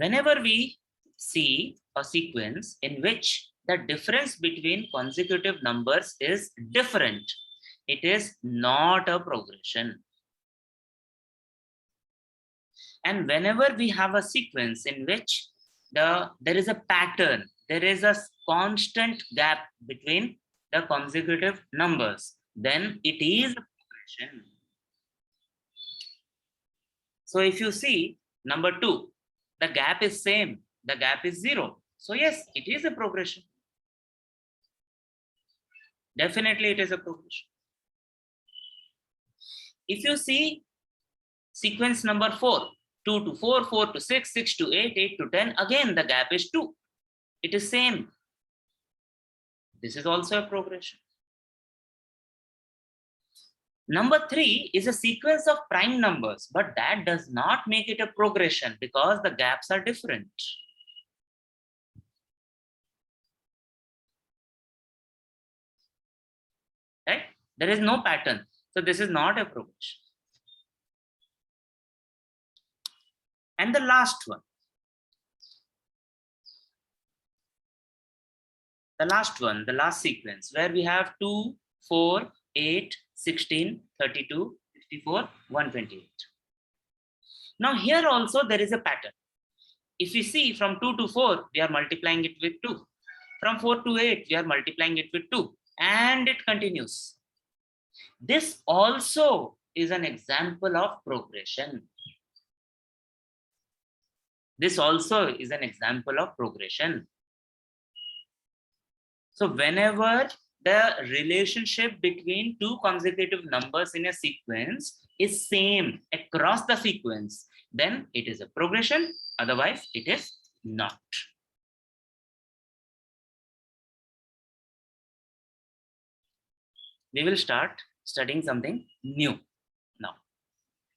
whenever we see a sequence in which the difference between consecutive numbers is different, it is not a progression. And whenever we have a sequence in which there is a pattern, there is a constant gap between the consecutive numbers, then it is a progression. So if you see number 2, the gap is same, the gap is 0. So yes, it is a progression. Definitely it is a progression. If you see sequence number 4, 2 to 4, 4 to 6, 6 to 8, 8 to 10, again the gap is 2. It is same. This is also a progression. Number 3 is a sequence of prime numbers, but that does not make it a progression because the gaps are different. Right? There is no pattern. So this is not a progression. And the last one. The last sequence where we have 2, 4, 8, 16, 32, 64, 128. Now here also there is a pattern. If we see from 2 to 4, we are multiplying it with 2. From 4 to 8, we are multiplying it with 2. And it continues. This also is an example of progression. This also is an example of progression. So whenever the relationship between two consecutive numbers in a sequence is same across the sequence, then it is a progression, otherwise it is not. We will start studying something new now,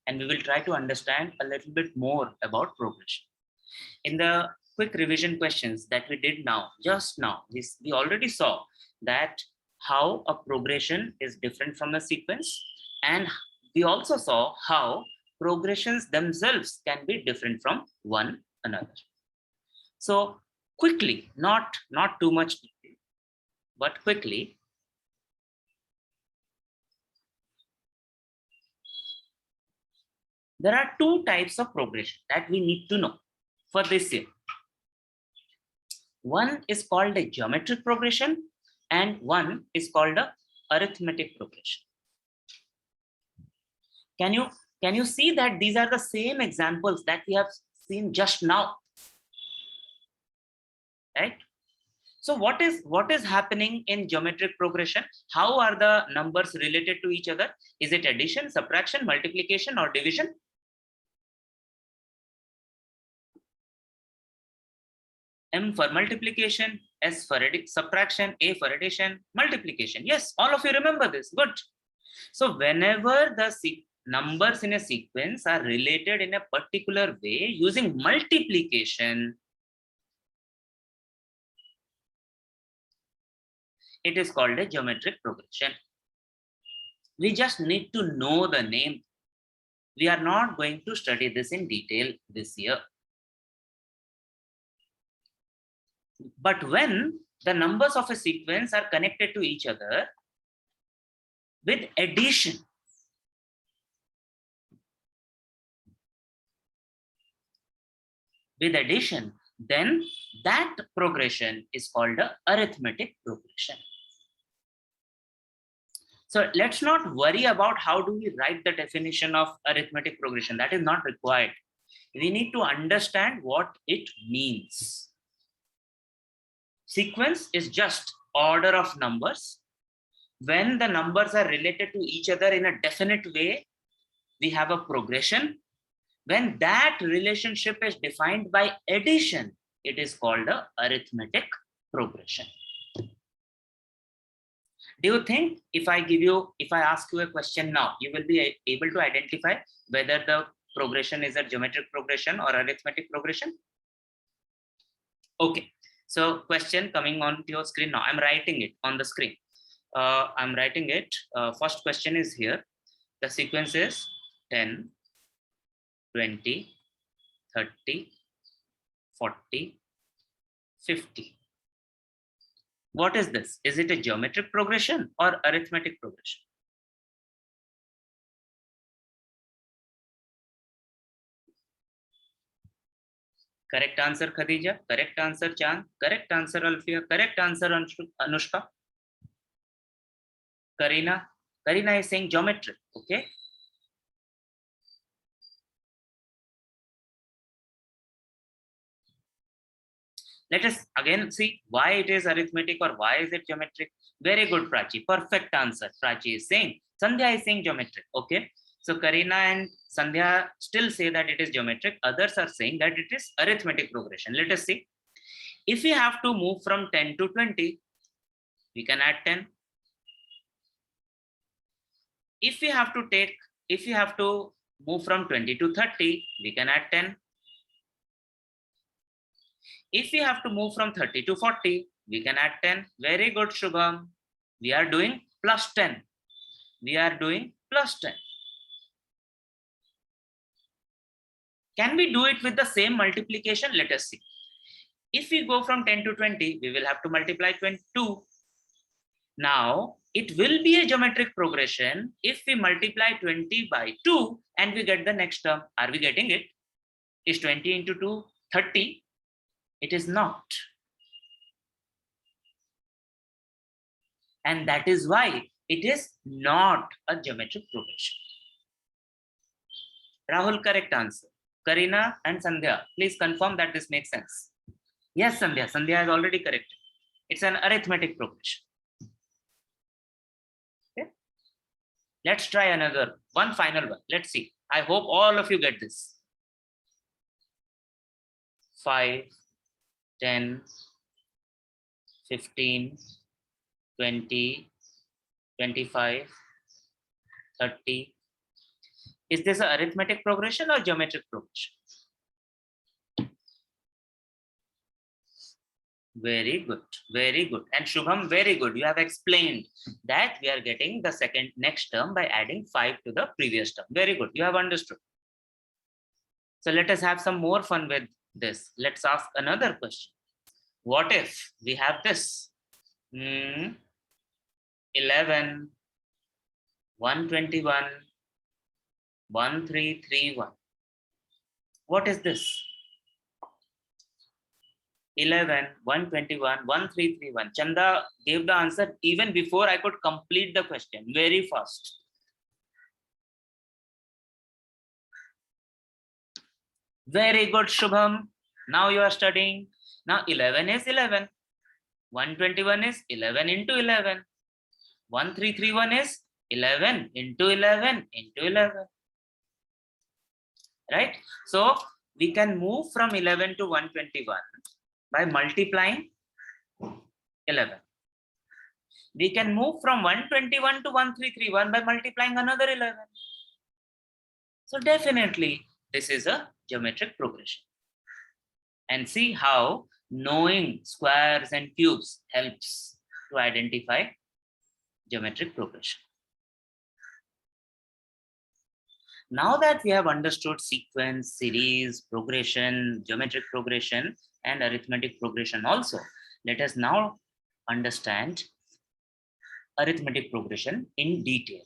and we will try to understand a little bit more about progression. In the quick revision questions that we did just now, we already saw that how a progression is different from a sequence, and we also saw how progressions themselves can be different from one another. So quickly, not too much detail, but quickly, there are two types of progression that we need to know for this year. One is called a geometric progression and one is called a arithmetic progression. Can you see that these are the same examples that we have seen just now, right? So what is happening in geometric progression? How are the numbers related to each other? Is it addition, subtraction, multiplication, or division? M for multiplication, S for subtraction, A for addition, multiplication. Yes, all of you remember this. Good. So whenever the numbers in a sequence are related in a particular way using multiplication, it is called a geometric progression. We just need to know the name. We are not going to study this in detail this year. But when the numbers of a sequence are connected to each other with addition, then that progression is called the arithmetic progression. So let's not worry about how do we write the definition of arithmetic progression. That is not required. We need to understand what it means. Sequence is just order of numbers. When the numbers are related to each other in a definite way, we have a progression. When that relationship is defined by addition, it is called a arithmetic progression. Do you think if I ask you a question now, you will be able to identify whether the progression is a geometric progression or arithmetic progression? Okay. So question coming on to your screen now. I'm writing it on the screen. I'm writing it. First question is here. The sequence is 10, 20, 30, 40, 50. What is this? Is it a geometric progression or arithmetic progression? Correct answer, Khadija. Correct answer, Chand. Correct answer, Alfia. Correct answer, Anushka. Karina. Karina is saying geometric. Okay. Let us again see why it is arithmetic or why is it geometric. Very good, Prachi. Perfect answer. Prachi is saying. Sandhya is saying geometric. Okay. So Karina and Sandhya still say that it is geometric. Others are saying that it is arithmetic progression. Let us see. If we have to move from 10 to 20, we can add 10. If we have to move from 20 to 30, we can add 10. If we have to move from 30 to 40, we can add 10. Very good, Shubham. We are doing plus 10. We are doing plus 10. Can we do it with the same multiplication? Let us see. If we go from 10 to 20, we will have to multiply 22. Now, it will be a geometric progression if we multiply 20 by 2 and we get the next term. Are we getting it? Is 20 into 2 30? It is not. And that is why it is not a geometric progression. Rahul, correct answer. Karina and Sandhya, please confirm that this makes sense. Yes, Sandhya. Sandhya has already corrected. It's an arithmetic progression. Okay. Let's try another one, final one. Let's see. I hope all of you get this. 5, 10, 15, 20, 25, 30. Is this an arithmetic progression or geometric progression? Very good, very good. And Shubham, very good. You have explained that we are getting the next term by adding 5 to the previous term. Very good. You have understood. So let us have some more fun with this. Let's ask another question. What if we have this? 11, 121, 1331. What is this? 11, 121, 1331. Chanda gave the answer even before I could complete the question. Very fast. Very good, Shubham. Now you are studying. Now 11 is 11. 121 is 11 into 11. 1331 is 11 into 11 into 11. Right? So we can move from 11 to 121 by multiplying 11. We can move from 121 to 1331 by multiplying another 11. So definitely this is a geometric progression. And see how knowing squares and cubes helps to identify geometric progression. Now that we have understood sequence, series, progression, geometric progression, and arithmetic progression also, let us now understand arithmetic progression in detail.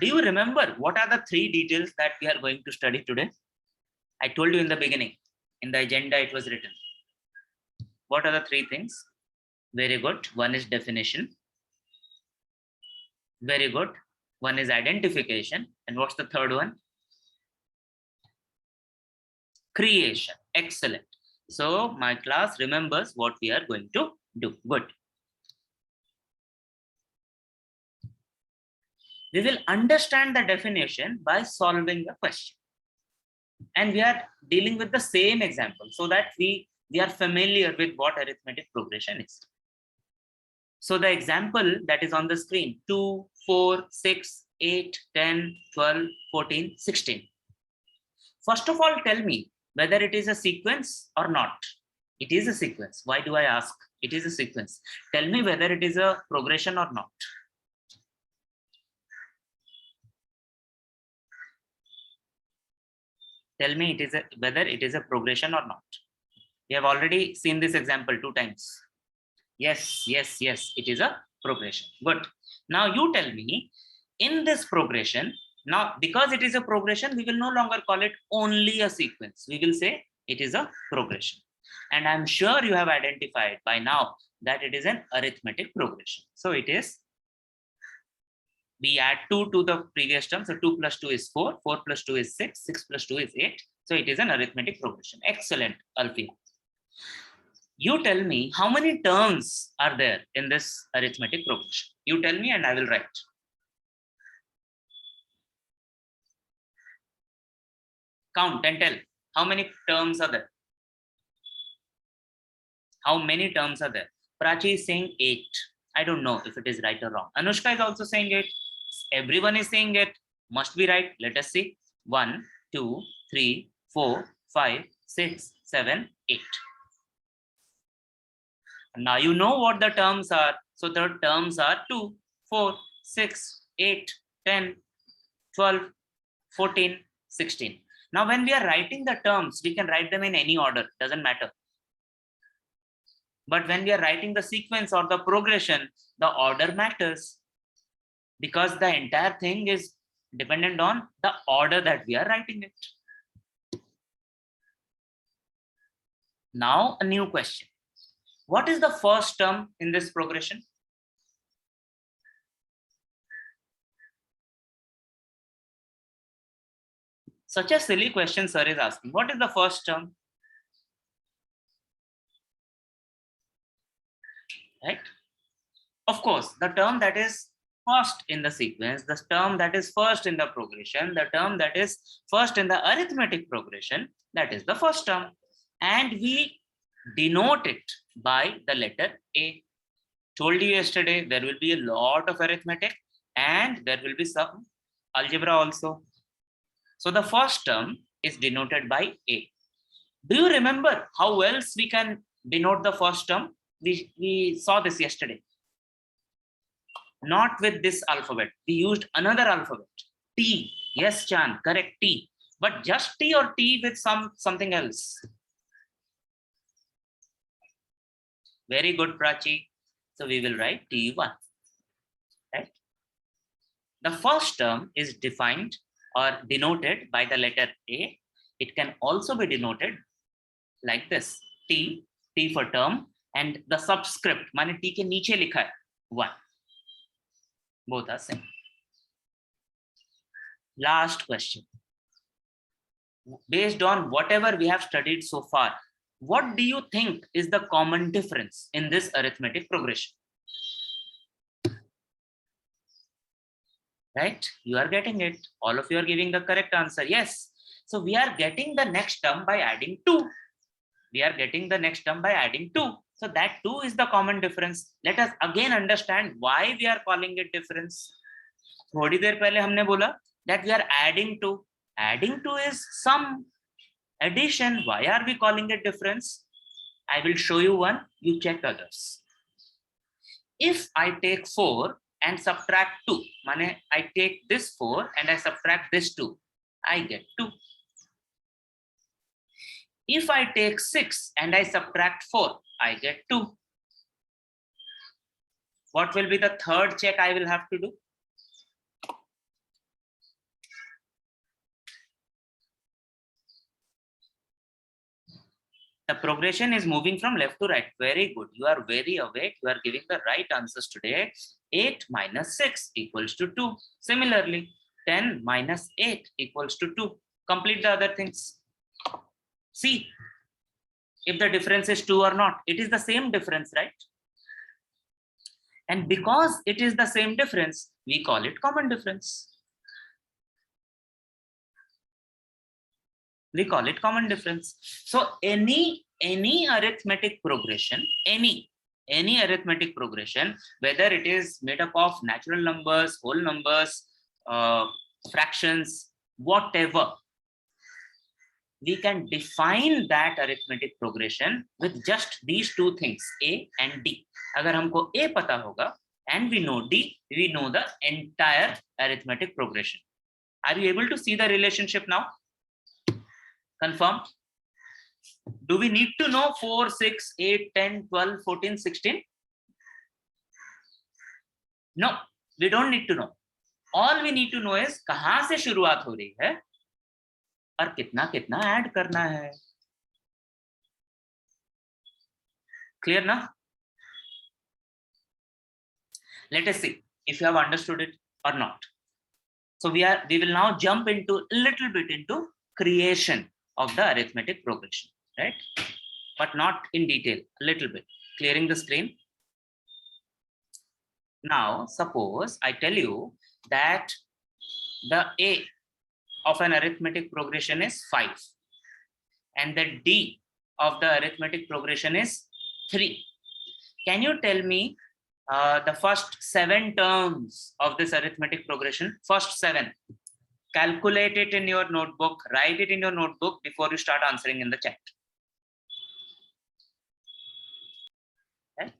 Do you remember what are the 3 details that we are going to study today? I told you in the beginning, in the agenda it was written. What are the 3 things? Very good. One is definition. Very good. One is identification. And what's the third one? Creation. Excellent. So my class remembers what we are going to do. Good. We will understand the definition by solving the question. And we are dealing with the same example so that we are familiar with what arithmetic progression is. So the example that is on the screen, 2, 4, 6, 8, 10, 12, 14, 16. First of all, tell me whether it is a sequence or not. It is a sequence. Why do I ask? It is a sequence. Tell me whether it is a progression or not. Tell me whether it is a progression or not. We have already seen this example 2 times. Yes, yes, yes, it is a progression. Good. Now you tell me, in this progression, now because it is a progression, we will no longer call it only a sequence. We will say it is a progression. And I'm sure you have identified by now that it is an arithmetic progression. So it is, we add 2 to the previous term. So 2 plus 2 is 4, 4 plus 2 is 6, 6 plus 2 is 8. So it is an arithmetic progression. Excellent, Alfie. You tell me how many terms are there in this arithmetic progression. You tell me and I will write. Count and tell how many terms are there. How many terms are there? Prachi is saying 8. I don't know if it is right or wrong. Anushka is also saying 8. Everyone is saying it. Must be right. Let us see. 1, 2, 3, 4, 5, 6, 7, 8. Now you know what the terms are. So the terms are 2, 4, 6, 8, 10, 12, 14, 16. Now when we are writing the terms, we can write them in any order. Doesn't matter. But when we are writing the sequence or the progression, the order matters, because the entire thing is dependent on the order that we are writing it. Now a new question. What is the first term in this progression? Such a silly question sir is asking. What is the first term? Right? Of course, the term that is first in the sequence, the term that is first in the progression, the term that is first in the arithmetic progression, that is the first term. And we denote it by the letter A. Told you yesterday, there will be a lot of arithmetic and there will be some algebra also. So the first term is denoted by A. Do you remember how else we can denote the first term? We saw this yesterday. Not with this alphabet. We used another alphabet. T. Yes, Chan, correct, T. But just T or T with something else. Very good, Prachi. So we will write T1. Right? The first term is defined or denoted by the letter A. It can also be denoted like this. T, T for term, and the subscript, माने T के नीचे लिखा है 1. Both are same. Last question. Based on whatever we have studied so far, what do you think is the common difference in this arithmetic progression? Right? You are getting it. All of you are giving the correct answer. Yes. So we are getting the next term by adding 2. We are getting the next term by adding 2. So that 2 is the common difference. Let us again understand why we are calling it difference. थोड़ी देर पहले हमने बोला that we are adding 2. Adding 2 is sum, addition. Why are we calling it difference? I will show you one. You check others. If I take 4 and subtract 2, माने I take this 4 and I subtract this 2, I get 2. If I take 6 and I subtract 4, I get 2. What will be the third check I will have to do? The progression is moving from left to right. Very good. You are very awake. You are giving the right answers today. 8 minus 6 equals to 2. Similarly, 10 minus 8 equals to 2. Complete the other things. See if the difference is 2 or not. It is the same difference, right? And because it is the same difference, we call it common difference. We call it common difference. So any arithmetic progression, any arithmetic progression, whether it is made up of natural numbers, whole numbers, fractions, whatever, we can define that arithmetic progression with just these two things, A and D. अगर हमको A पता होगा and we know D, we know the entire arithmetic progression. Are you able to see the relationship now? Confirmed? Do we need to know 4, 6, 8, 10, 12, 14, 16? No, we don't need to know. All we need to know is कहां से शुरुआत हो रही है और कितना कितना add करना है. Clear na? Let us see if you have understood it or not. So we will now jump into a little bit into creation of the arithmetic progression, right? But not in detail, a little bit. Clearing the screen. Now, suppose I tell you that the A of an arithmetic progression is 5 and the D of the arithmetic progression is 3. Can you tell me the first 7 terms of this arithmetic progression? First 7. Calculate it in your notebook, write it in your notebook before you start answering in the chat. Okay.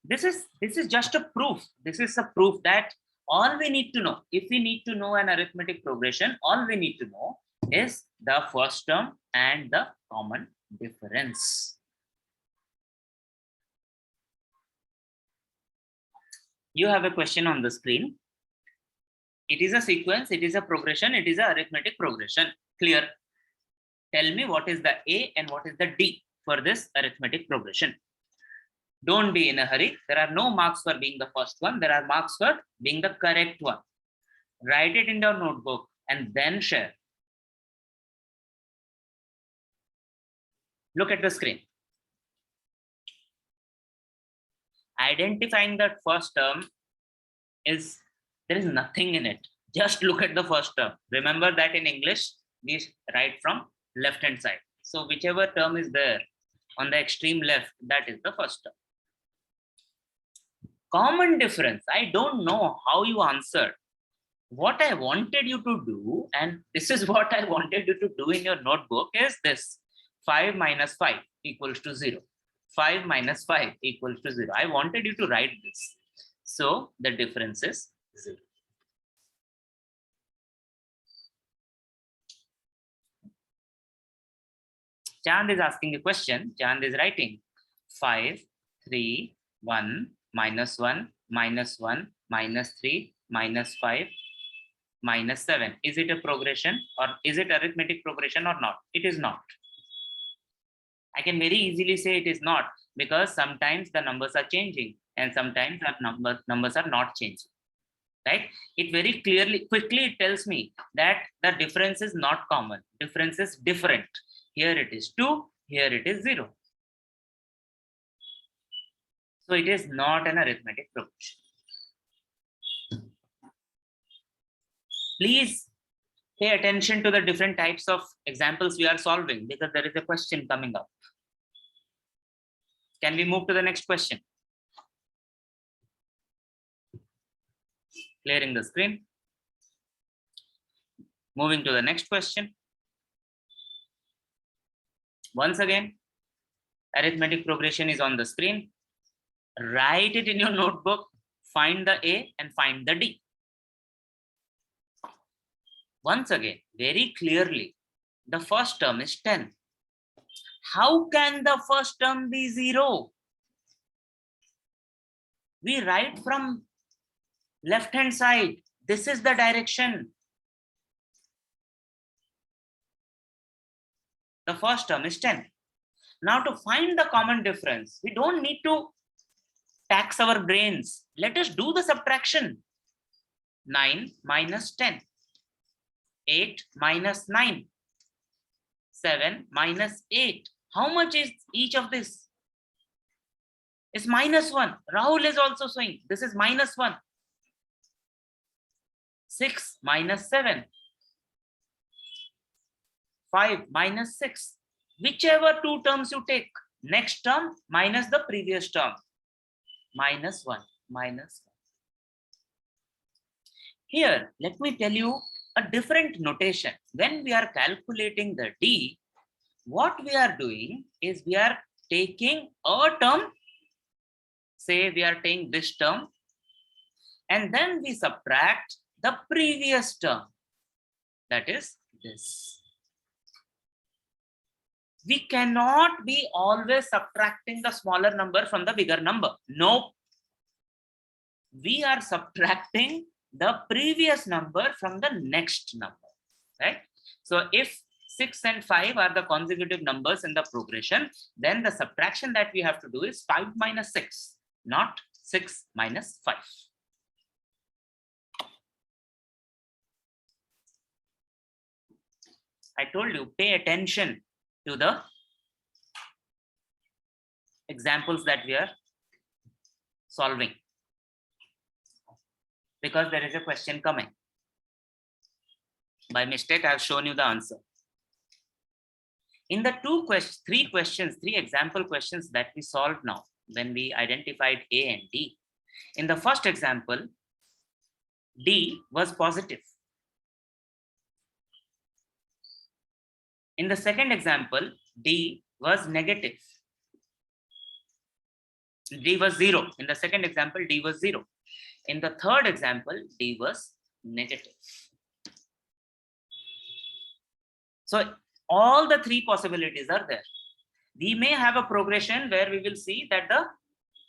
This is just a proof. This is a proof that all we need to know, if we need to know an arithmetic progression, all we need to know is the first term and the common difference. You have a question on the screen. It is a sequence, it is a progression, it is an arithmetic progression. Clear? Tell me what is the A and what is the D for this arithmetic progression. Don't be in a hurry. There are no marks for being the first one. There are marks for being the correct one. Write it in your notebook and then share. Look at the screen. Identifying that first term is, there is nothing in it. Just look at the first term. Remember that in English, we write from left hand side. So whichever term is there on the extreme left, that is the first term. Common difference. I don't know how you answered. What I wanted you to do, and this is what I wanted you to do in your notebook, is this. 5 minus 5 equals to 0. 5 minus 5 equals to 0. I wanted you to write this. So the difference is 0. Chand is asking a question. Chand is writing 5, 3, 1, minus 1, minus 1, minus 3, minus 5, minus 7. Is it a progression or is it arithmetic progression or not? It is not. I can very easily say it is not, because sometimes the numbers are changing and sometimes our numbers are not changing, right? It very quickly it tells me that the difference is not common. Difference is different. Here it is 2, here it is 0. So it is not an arithmetic progression. Please pay attention to the different types of examples we are solving, because there is a question coming up. Can we move to the next question? Clearing the screen. Moving to the next question. Once again, arithmetic progression is on the screen. Write it in your notebook, find the A and find the D. Once again, very clearly, the first term is 10. How can the first term be 0? We write from left hand side. This is the direction. The first term is 10. Now to find the common difference, we don't need to tax our brains. Let us do the subtraction. 9 minus 10. 8 minus 9. 7 minus 8. How much is each of this? It's minus 1. Rahul is also showing. This is minus 1. 6 minus 7. 5 minus 6. Whichever two terms you take. Next term minus the previous term. Minus 1. Minus 1. Here, let me tell you a different notation. When we are calculating the D, what we are doing is we are taking a term, say we are taking this term, and then we subtract the previous term, that is this. We cannot be always subtracting the smaller number from the bigger number. No. We are subtracting the previous number from the next number, right? So if 6 and 5 are the consecutive numbers in the progression, then the subtraction that we have to do is 5 minus 6, not 6 minus 5. I told you, pay attention to the examples that we are solving, because there is a question coming. By mistake, I have shown you the answer. In the three example questions that we solved now, when we identified A and D, in the first example, D was positive. In the second example, D was negative. D was 0. In the second example, D was 0. In the third example, D was negative. So all the three possibilities are there. We may have a progression where we will see that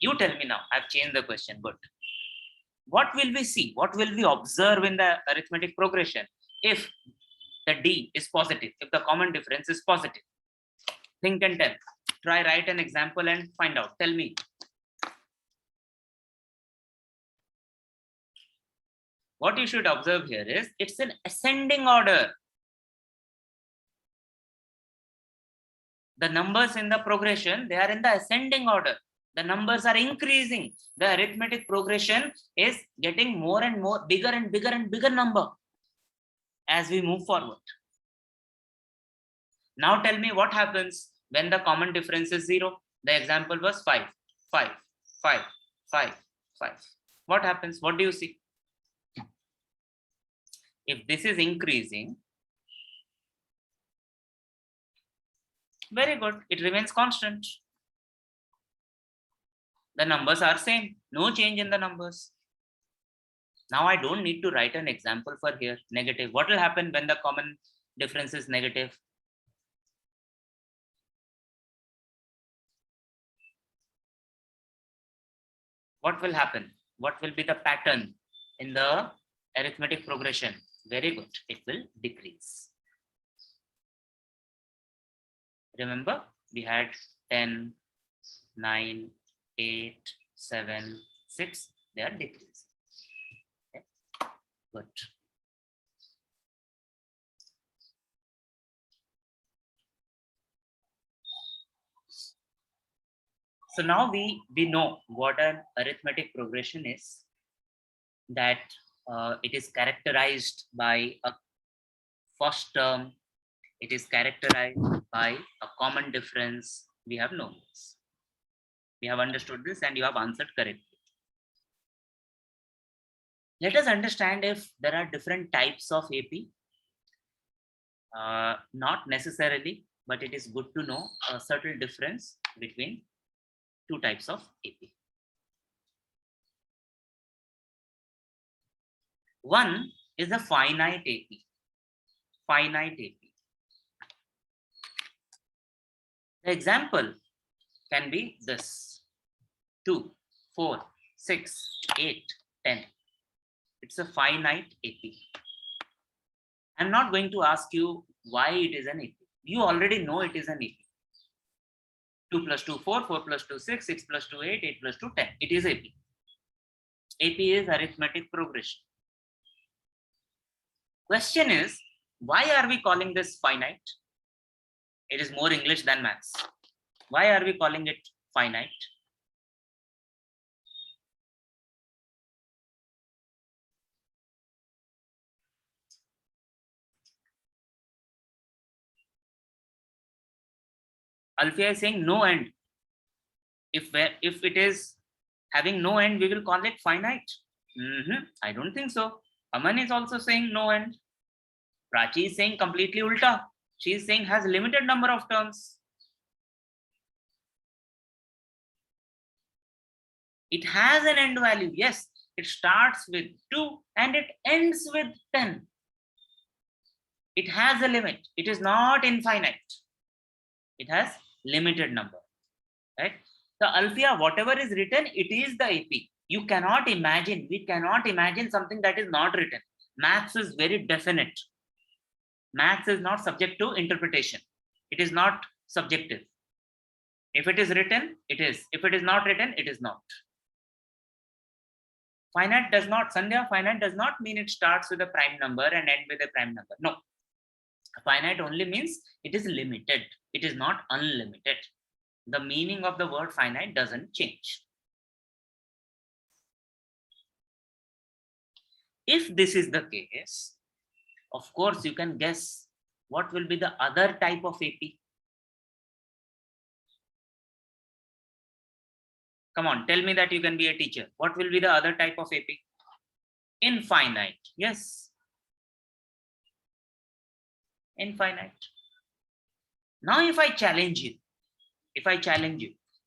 you tell me now, I've changed the question, good. What will we see? What will we observe in the arithmetic progression if the D is positive, if the common difference is positive? Think and tell. Try write an example and find out. Tell me. What you should observe here is it's an ascending order. The numbers in the progression, they are in the ascending order. The numbers are increasing. The arithmetic progression is getting more and more, bigger and bigger and bigger number as we move forward. Now tell me what happens when the common difference is 0. The example was 5, 5, 5, 5, 5. What happens? What do you see? If this is increasing, very good, it remains constant. The numbers are same, no change in the numbers. Now I don't need to write an example for here, negative. What will happen when the common difference is negative? What will happen? What will be the pattern in the arithmetic progression? Very good, it will decrease. Remember, we had 10, 9, 8, 7, 6, they are decreasing. Okay. Good. So now we know what an arithmetic progression is, that it is characterized by a first term, it is characterized by a common difference. We have known this. We have understood this and you have answered correctly. Let us understand if there are different types of AP. Not necessarily, but it is good to know a subtle difference between two types of AP. One is a finite AP. Finite AP. The example can be this: 2, 4, 6, 8, 10. It's a finite AP. I'm not going to ask you why it is an AP. You already know it is an AP. 2 plus 2, 4, 4 plus 2, 6, 6 plus 2, 8, 8 plus 2, 10. It is AP. AP is arithmetic progression. Question is, why are we calling this finite? It is more English than maths. Why are we calling it finite? Alfia is saying no end. If it is having no end, we will call it finite. I don't think so. Aman is also saying no end. Prachi is saying completely ulta. She is saying has limited number of terms. It has an end value. Yes, it starts with 2 and it ends with 10. It has a limit. It is not infinite. It has limited number, right? The Alfia, whatever is written, it is the AP. You cannot imagine, we cannot imagine something that is not written. Maths is very definite. Maths is not subject to interpretation. It is not subjective. If it is written, it is. If it is not written, it is not. Finite does not, Sandhya, finite does not mean it starts with a prime number and end with a prime number. No. Finite only means it is limited. It is not unlimited. The meaning of the word finite doesn't change. If this is the case, of course, you can guess what will be the other type of AP. Come on, tell me that you can be a teacher. What will be the other type of AP? Infinite. Yes. Infinite. Now, if I challenge you,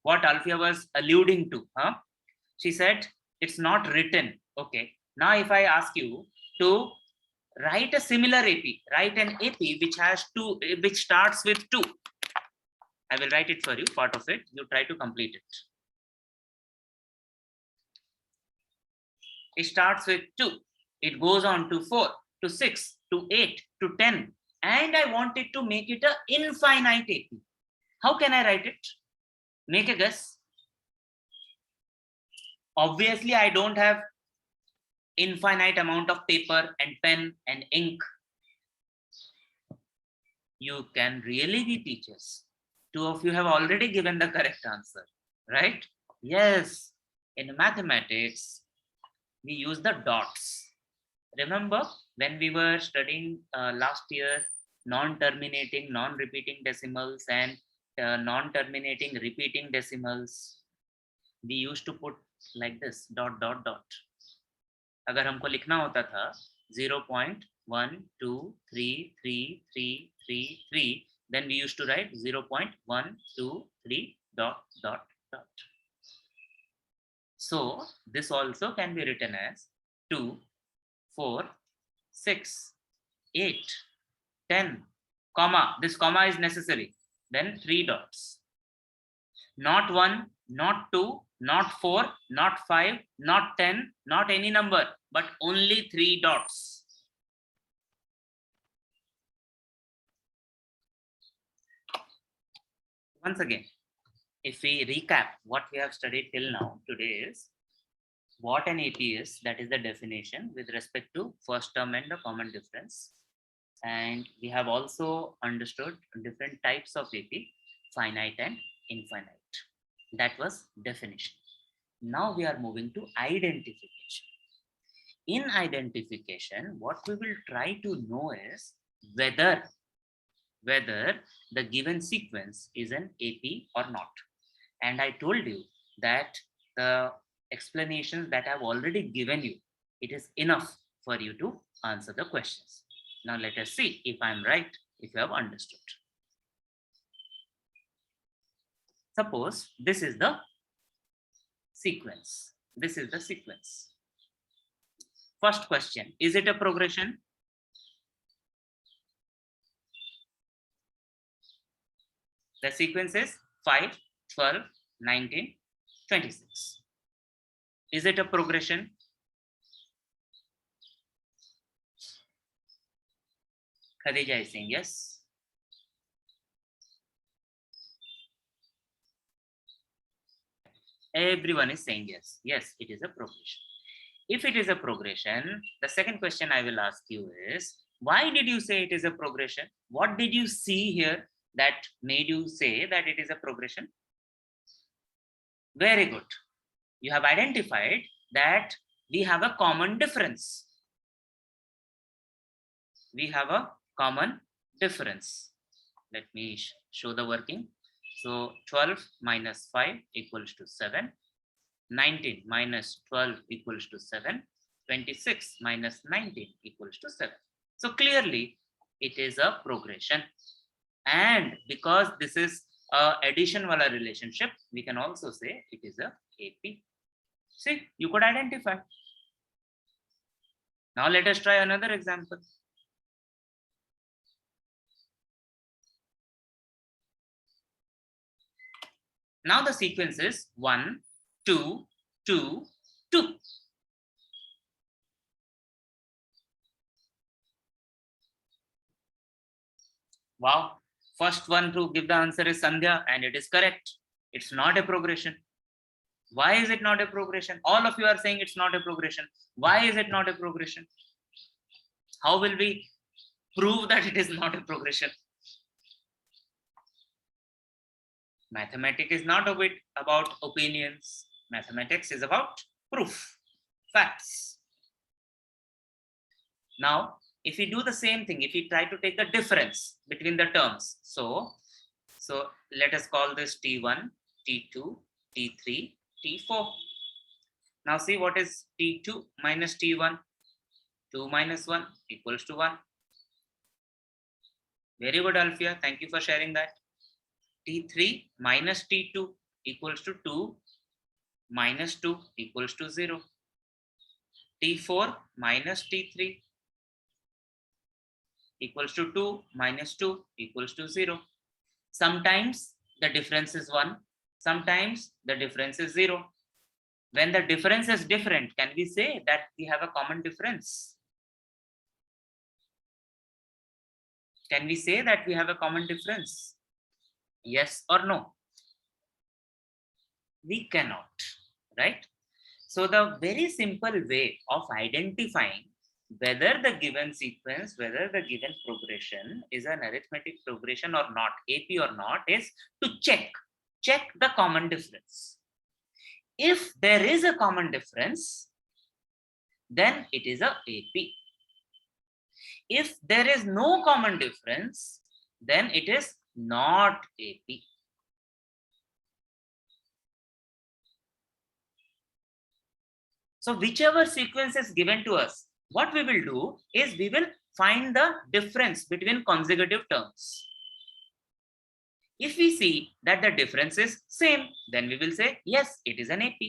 what Alfia was alluding to, she said it's not written. Okay. Now, if I ask you to write a similar AP, write an AP which has two, which starts with 2. I will write it for you, part of it. You try to complete it. It starts with 2. It goes on to 4, to 6, to 8, to 10. And I wanted to make it an infinite AP. How can I write it? Make a guess. Obviously, I don't have infinite amount of paper and pen and ink. You can really be teachers. 2 of you have already given the correct answer, right? Yes. In mathematics, we use the dots. Remember when we were studying last year, non-terminating, non-repeating decimals and non-terminating, repeating decimals, we used to put like this, dot, dot, dot. अगर हमको लिखना होता था 0.123333, then we used to write 0.123 dot, dot, dot. So this also can be written as 2, 4, 6, 8, 10, comma. This comma is necessary. Then 3 dots. Not 1, not 2, not 4, not 5, not 10, not any number, but only 3 dots. Once again, if we recap what we have studied till now, today is what an AP is, that is the definition with respect to first term and the common difference. And we have also understood different types of AP, finite and infinite. That was definition. Now we are moving to identification. In identification, what we will try to know is whether the given sequence is an AP or not. And I told you that the explanations that I've already given you, it is enough for you to answer the questions. Now let us see if I'm right, if you have understood. Suppose this is the sequence. This is the sequence. First question, is it a progression? The sequence is 5, 12, 19, 26. Is it a progression? Khadija is saying yes. Everyone is saying yes. Yes, it is a progression. If it is a progression, the second question I will ask you is, why did you say it is a progression? What did you see here that made you say that it is a progression? Very good. You have identified that we have a common difference. We have a common difference. Let me show the working. So 12 minus 5 equals to 7. 19 minus 12 equals to 7. 26 minus 19 equals to 7. So clearly it is a progression. And because this is a addition wala relationship, we can also say it is a AP. See, you could identify. Now let us try another example. Now the sequence is 1, 2, 2, 2. Wow. First one to give the answer is Sandhya, and it is correct. It's not a progression. Why is it not a progression? All of you are saying it's not a progression. Why is it not a progression? How will we prove that it is not a progression? Mathematics is not a bit about opinions. Mathematics is about proof, facts. Now, if we do the same thing, if we try to take the difference between the terms, so let us call this T1, T2, T3, T4. Now see what is T2 minus T1. 2 minus 1 equals to 1. Very good, Alfia. Thank you for sharing that. T3 minus T2 equals to 2 minus 2 equals to 0. T4 minus T3 equals to 2 minus 2 equals to 0. Sometimes the difference is 1. Sometimes the difference is 0. When the difference is different, can we say that we have a common difference? Can we say that we have a common difference? Yes or no? We cannot, right? So the very simple way of identifying whether the given sequence, whether the given progression is an arithmetic progression or not, AP or not, is to check the common difference. If there is a common difference, then it is a AP. If there is no common difference, then it is not AP. So whichever sequence is given to us, what we will do is we will find the difference between consecutive terms. If we see that the difference is same, then we will say, yes, it is an AP.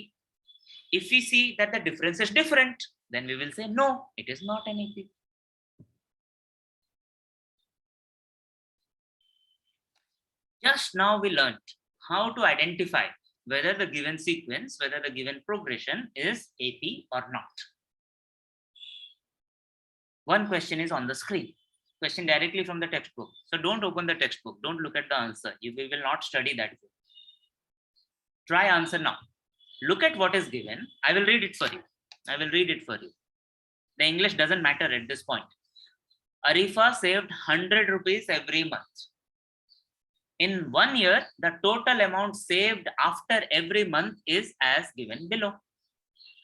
If we see that the difference is different, then we will say, no, it is not an AP. Just now we learned how to identify whether the given sequence, whether the given progression is AP or not. One question is on the screen. Question directly from the textbook. So don't open the textbook. Don't look at the answer. We will not study that. Try answer now. Look at what is given. I will read it for you. The English doesn't matter at this point. Arifa saved 100 rupees every month. In 1 year, the total amount saved after every month is as given below.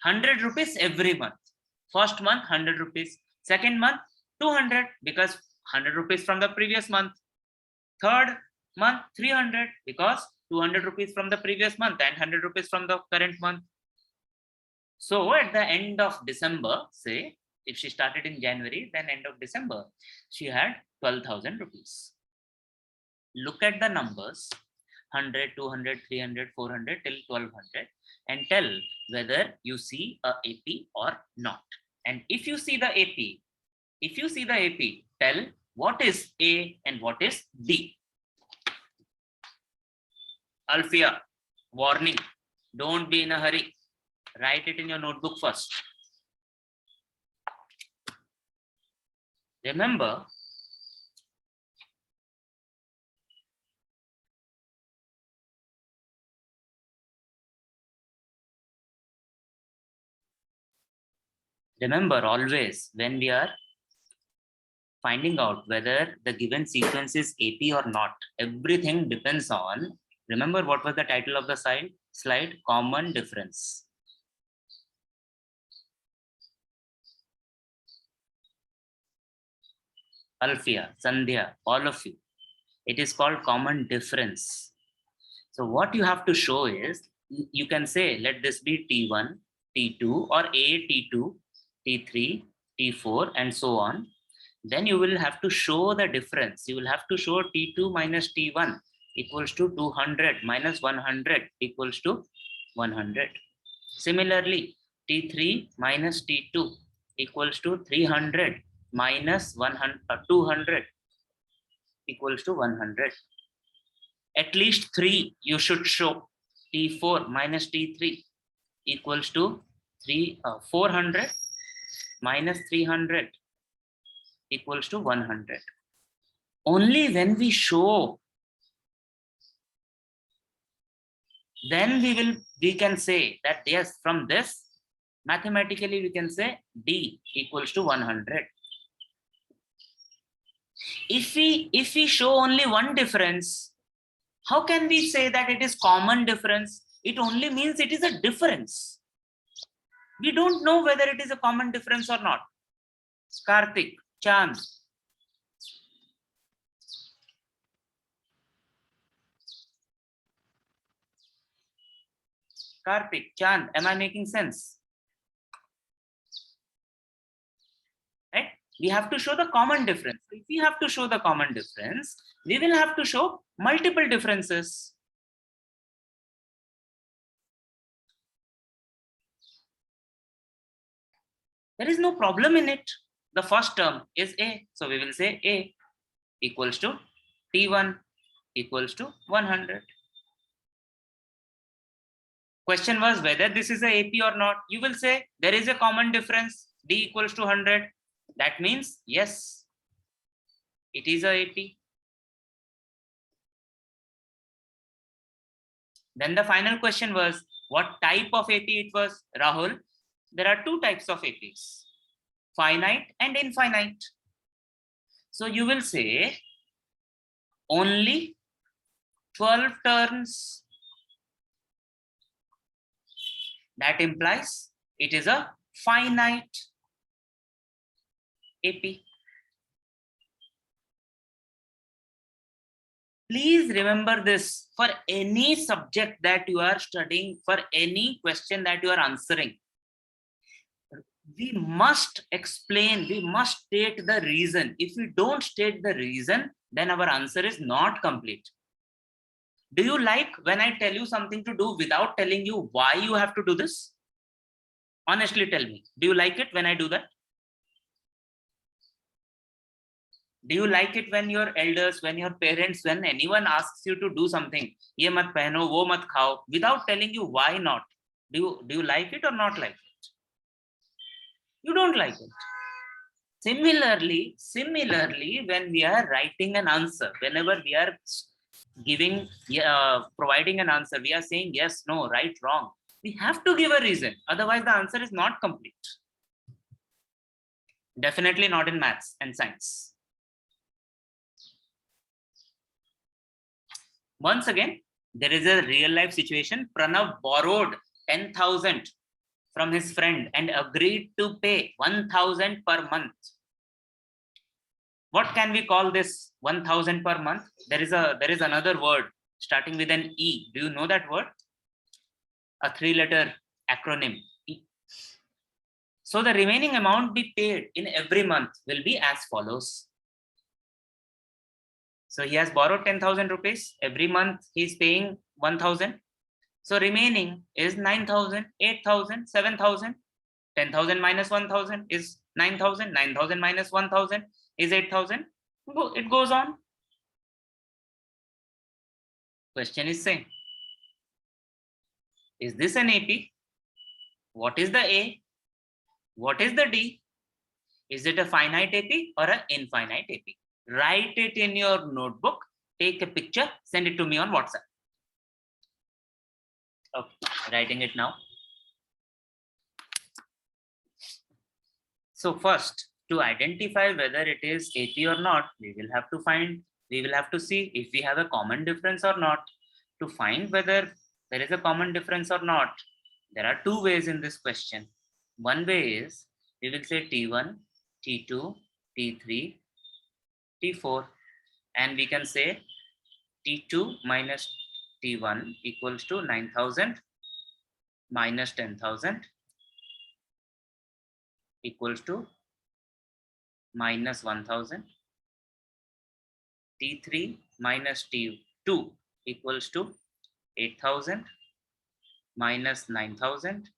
100 rupees every month. First month, 100 rupees. Second month, 200 because 100 rupees from the previous month. Third month, 300 because 200 rupees from the previous month and 100 rupees from the current month. So at the end of December, say, if she started in January, then end of December, she had 12,000 rupees. Look at the numbers 100, 200, 300, 400 till 1200 and tell whether you see a AP or not. And if you see the AP, tell what is A and what is D. Alfia, warning, don't be in a hurry. Write it in your notebook first. Remember, always when we are finding out whether the given sequence is AP or not, everything depends on, remember what was the title of the slide? Common difference. Alfia, Sandhya, all of you, it is called common difference. So what you have to show is, you can say, let this be T1, T2 or A, T2, T3, T4 and so on. Then you will have to show the difference. You will have to show T2 minus T1 equals to 200 minus 100 equals to 100. Similarly, T3 minus T2 equals to 300 minus 200 equals to 100. At least 3 you should show. T4 minus T3 equals to 400 minus 300 equals to 100. Only when we show, then we can say that yes, from this mathematically we can say D equals to 100. If we show only one difference, how can we say that it is common difference? It only means it is a difference. We don't know whether it is a common difference or not. Karthik, Chand. Karthik, Chand, am I making sense? Right? We have to show the common difference. If we have to show the common difference, we will have to show multiple differences. There is no problem in it. The first term is A. So we will say A equals to T1 equals to 100. Question was whether this is a AP or not. You will say there is a common difference, D equals to 100. That means yes, it is a AP. Then the final question was what type of AP it was. Rahul, there are two types of APs, finite and infinite. So you will say only 12 turns. That implies it is a finite AP. Please remember this for any subject that you are studying, for any question that you are answering. We must explain, we must state the reason. If we don't state the reason, then our answer is not complete. Do you like when I tell you something to do without telling you why you have to do this? Honestly tell me, do you like it when I do that? Do you like it when your elders, when your parents, when anyone asks you to do something, ye mat pehno, wo mat khao, without telling you why not? Do you like it or not like it? You don't like it. Similarly, when we are writing an answer, whenever we are giving, providing an answer, we are saying yes, no, right, wrong. We have to give a reason. Otherwise, the answer is not complete. Definitely not in maths and science. Once again, there is a real life situation. Pranav borrowed 10,000 from his friend and agreed to pay 1,000 per month. What can we call this 1,000 per month? There is another word starting with an E. Do you know that word? A 3-letter acronym. E. So the remaining amount be paid in every month will be as follows. So he has borrowed 10,000 rupees. Every month he is paying 1,000. So remaining is 9,000, 8,000, 7,000. 10,000 minus 1,000 is 9,000. 9,000 minus 1,000 is 8,000. It goes on. Question is same. Is this an AP? What is the A? What is the D? Is it a finite AP or an infinite AP? Write it in your notebook, take a picture, send it to me on WhatsApp. Okay, writing it now. So first, to identify whether it is AP or not, we will have to see if we have a common difference or not. To find whether there is a common difference or not, there are two ways in this question. One way is we will say T1, T2, T3, T4, and we can say T2 minus T1 equals to 9,000 minus 10,000 equals to minus 1,000. T3 minus T2 equals to 8,000 minus 9,000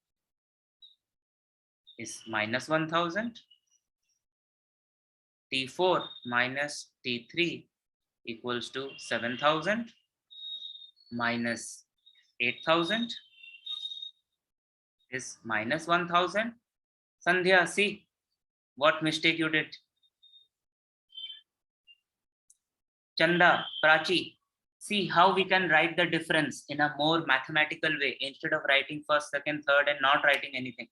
is minus 1,000. T4 minus T3 equals to 7,000 minus 8,000 is minus 1,000. Sandhya, see what mistake you did. Chanda, Prachi, see how we can write the difference in a more mathematical way instead of writing first, second, third and not writing anything.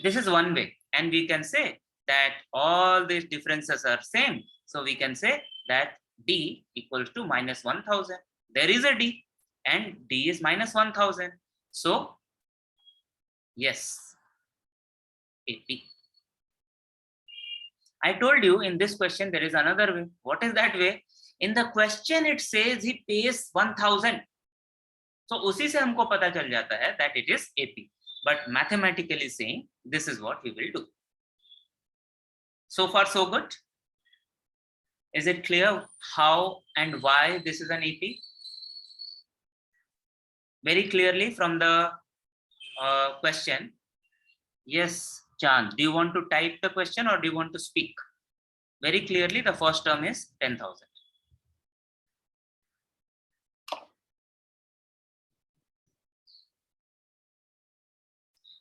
This is one way, and we can say that all these differences are same. So we can say that D equals to minus 1,000. There is a D and D is minus 1,000. So yes, AP. I told you in this question there is another way. What is that way? In the question it says he pays 1,000. So उसी से हमको पता चल जाता है that it is AP. But mathematically saying, this is what we will do. So far so good. Is it clear how and why this is an AP? Very clearly from the question. Yes, Chand, do you want to type the question or do you want to speak? Very clearly, the first term is 10,000.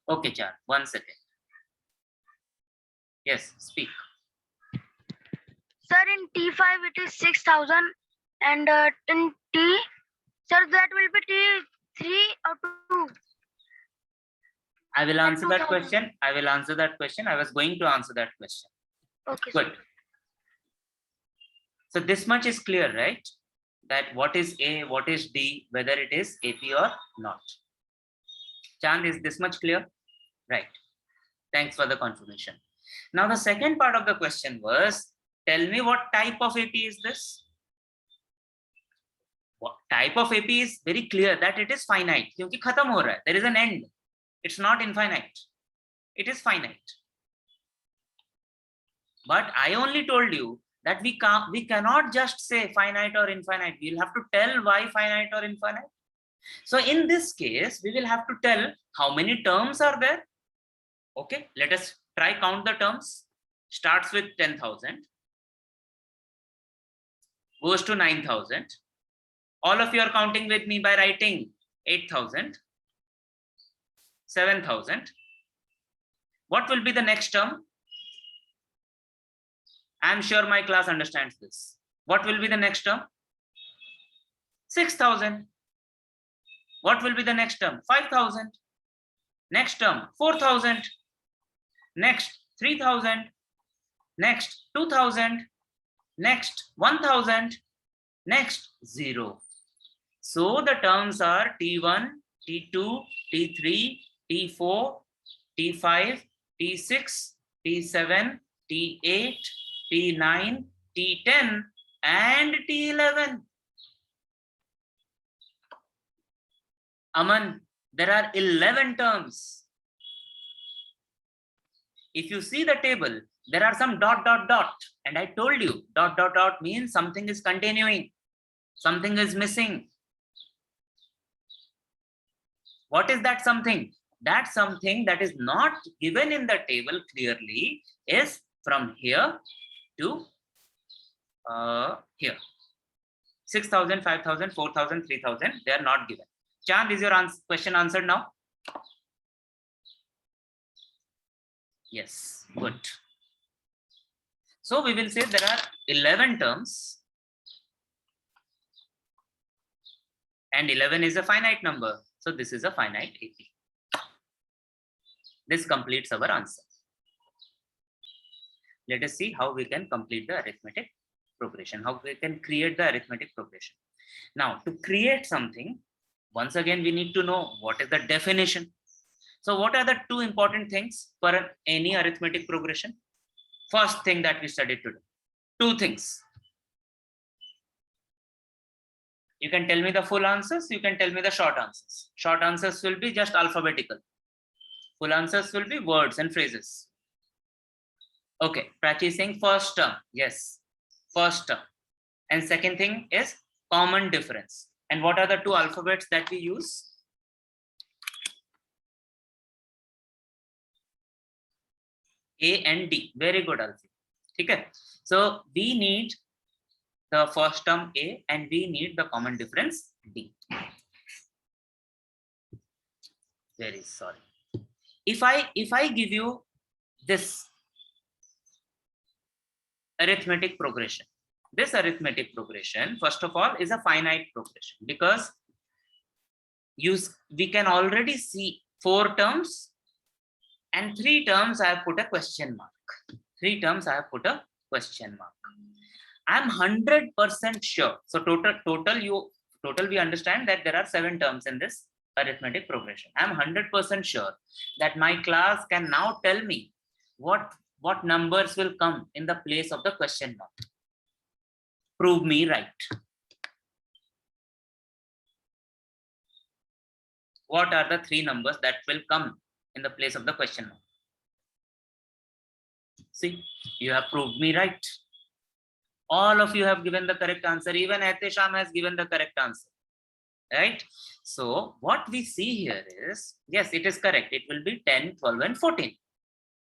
Okay, Chand, 1 second. Yes, speak. Sir, in T5 it is 6,000 and in T, sir, that will be T3 or 2. I will answer that question. I will answer that question. I was going to answer that question. Okay. Good. So this much is clear, right? That what is A, what is D, whether it is AP or not. Chand, is this much clear? Right. Thanks for the confirmation. Now the second part of the question was, tell me what type of AP is this? What type of AP is very clear that it is finite. क्योंकि खत्म हो रहा है. There is an end. It's not infinite. It is finite. But I only told you that we cannot just say finite or infinite. We'll have to tell why finite or infinite. So in this case, we will have to tell how many terms are there. Okay, let us try count the terms. Starts with 10,000, goes to 9,000. All of you are counting with me by writing 8,000, 7,000. What will be the next term? I'm sure my class understands this. What will be the next term? 6,000. What will be the next term? 5,000. Next term, 4,000. Next, 3,000. Next, 2,000. Next, 1,000. Next, 0. So the terms are T1, T2, T3, T4, T5, T6, T7, T8, T9, T10, and T11. Aman, there are 11 terms. If you see the table, there are some ... and I told you ... means something is continuing, something is missing. What is that something? That something that is not given in the table clearly is from here to here. 6,000, 5,000, 4,000, 3,000, they are not given. Chand, is your question answered now? Yes, good. So we will say there are 11 terms and 11 is a finite number. So this is a finite AP. This completes our answer. Let us see how we can complete the arithmetic progression, how we can create the arithmetic progression. Now, to create something, once again, we need to know what is the definition. So what are the two important things for any arithmetic progression? First thing that we studied today, two things. You can tell me the full answers, you can tell me the short answers. Short answers will be just alphabetical. Full answers will be words and phrases. Okay, Prachi is saying first term. Yes, first term. And second thing is common difference. And what are the two alphabets that we use? A and D. Very good, Alfie. Okay. So we need the first term A and we need the common difference D. Very sorry. If I give you this arithmetic progression, this arithmetic progression, first of all, is a finite progression because we can already see 4 terms and 3 terms I have put a question mark. 3 terms I have put a question mark. I'm 100% sure. So total we understand that there are 7 terms in this arithmetic progression. I'm 100% sure that my class can now tell me what numbers will come in the place of the question mark. Prove me right. What are the 3 numbers that will come in the place of the question mark? See, you have proved me right. All of you have given the correct answer. Even Ehtesham has given the correct answer. Right? So what we see here is, yes, it is correct. It will be 10, 12, and 14.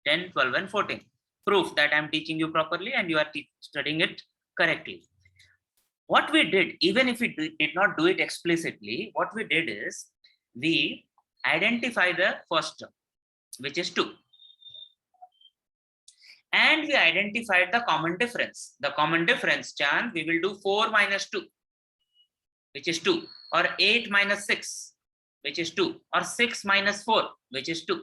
10, 12, and 14. Proof that I'm teaching you properly and you are studying it correctly. What we did, even if we did not do it explicitly, what we did is we identify the first term, which is 2. And we identified the common difference. The common difference, Chan, we will do 4 minus 2, which is 2, or 8 minus 6, which is 2, or 6 minus 4, which is 2.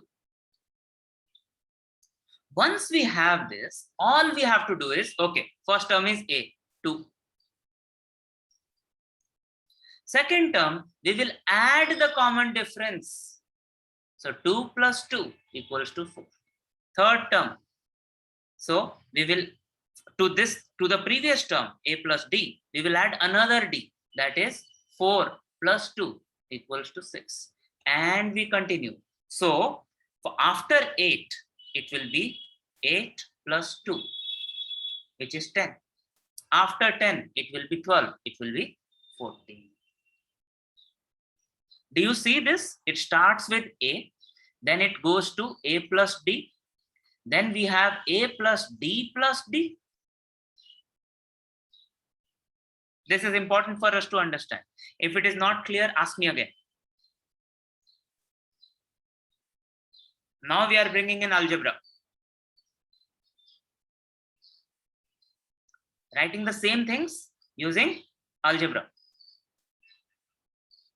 Once we have this, all we have to do is, okay, first term is A, 2. Second term, we will add the common difference. So 2 plus 2 equals to 4. Third term, so we will, to the previous term, A plus D, we will add another D, that is 4 plus 2 equals to 6. And we continue. So for after 8, it will be 8 plus 2, which is 10. After 10, it will be 12. It will be 14. Do you see this? It starts with A, then it goes to A plus D. Then we have A plus D plus D. This is important for us to understand. If it is not clear, ask me again. Now we are bringing in algebra. Writing the same things using algebra.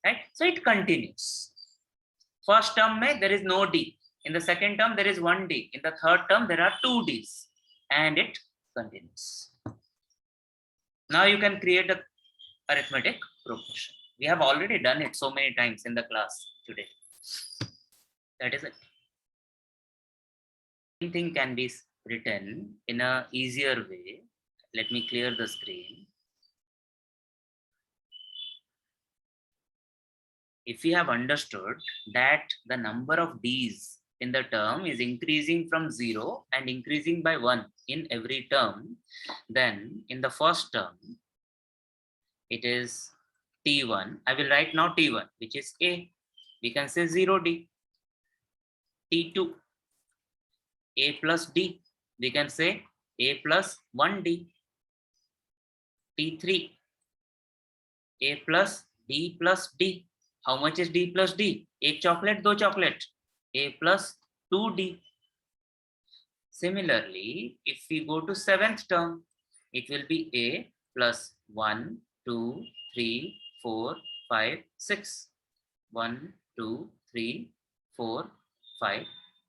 Right? So it continues. First term, there is no D. In the second term, there is 1 D. In the third term, there are 2 Ds. And it continues. Now you can create a arithmetic progression. We have already done it so many times in the class today. That is it. Anything can be written in an easier way. Let me clear the screen. If we have understood that the number of D's in the term is increasing from 0 and increasing by 1 in every term, then in the first term, it is T1. I will write now T1, which is A. We can say 0D. T2, A plus D. We can say A plus 1D. T3, A plus D plus D. How much is D plus D? 1 chocolate, 2 chocolate. A plus 2D. Similarly, if we go to 7th term, it will be A plus 1, 2, 3, 4, 5, 6. 1, 2, 3, 4, 5,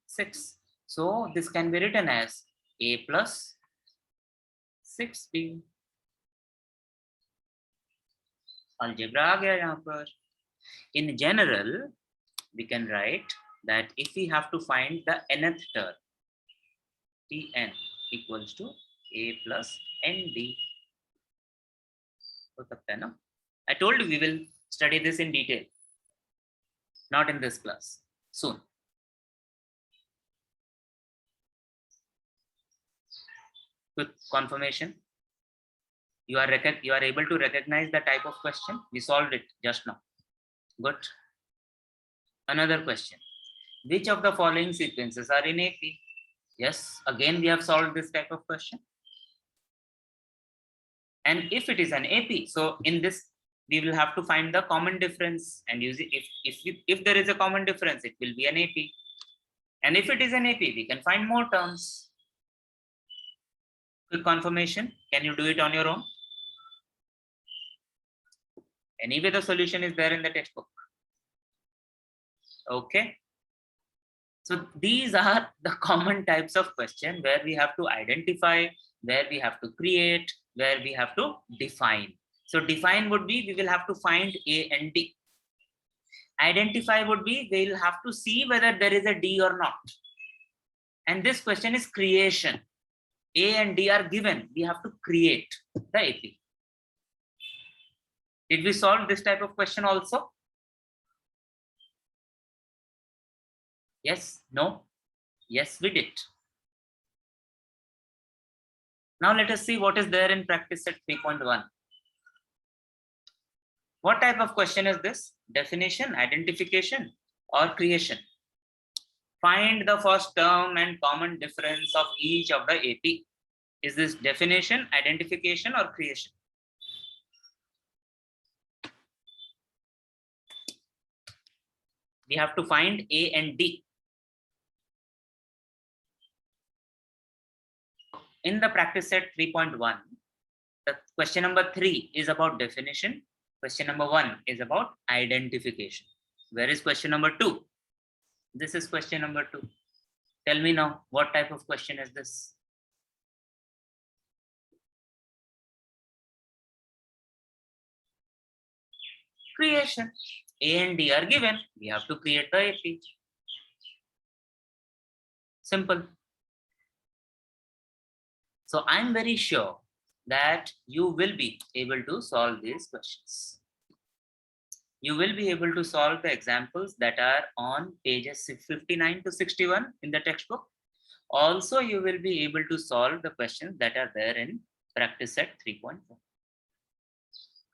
6. So this can be written as A plus 6B. Algebra आ गया यहाँ पर. In general, we can write that if we have to find the nth term, Tn equals to A plus Nd. हो सकता है ना? I told you we will study this in detail. Not in this class. Soon. Quick confirmation. You are able to recognize the type of question. We solved it just now. Good. Another question. Which of the following sequences are in AP? Yes, again we have solved this type of question. And if it is an AP, so in this we will have to find the common difference, and use it. If there is a common difference, it will be an AP. And if it is an AP, we can find more terms. Quick confirmation, can you do it on your own? Anyway, the solution is there in the textbook. Okay, so these are the common types of question where we have to identify, where we have to create, where we have to define. So define would be we will have to find A and D. Identify would be we will have to see whether there is a D or not. And this question is creation. A and D are given, we have to create the AP. Did we solve this type of question also? Yes, no, yes, we did. Now let us see what is there in practice set 3.1. What type of question is this? Definition, identification, or creation? Find the first term and common difference of each of the AP. Is this definition, identification, or creation? We have to find A and D. In the practice set 3.1, the question number 3 is about definition. Question number 1 is about identification. Where is question number 2? This is question number 2. Tell me now, what type of question is this? Creation. A and D are given, we have to create the AP. Simple. So I'm very sure that you will be able to solve these questions. You will be able to solve the examples that are on pages 59 to 61 in the textbook. Also, you will be able to solve the questions that are there in practice set 3.4.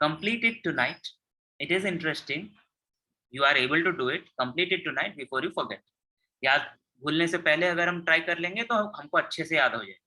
Complete it tonight. It is interesting. You are able to do it. Complete it tonight before you forget. याद भूलने से पहले अगर हम try कर लेंगे तो हमको अच्छे से याद हो जाए.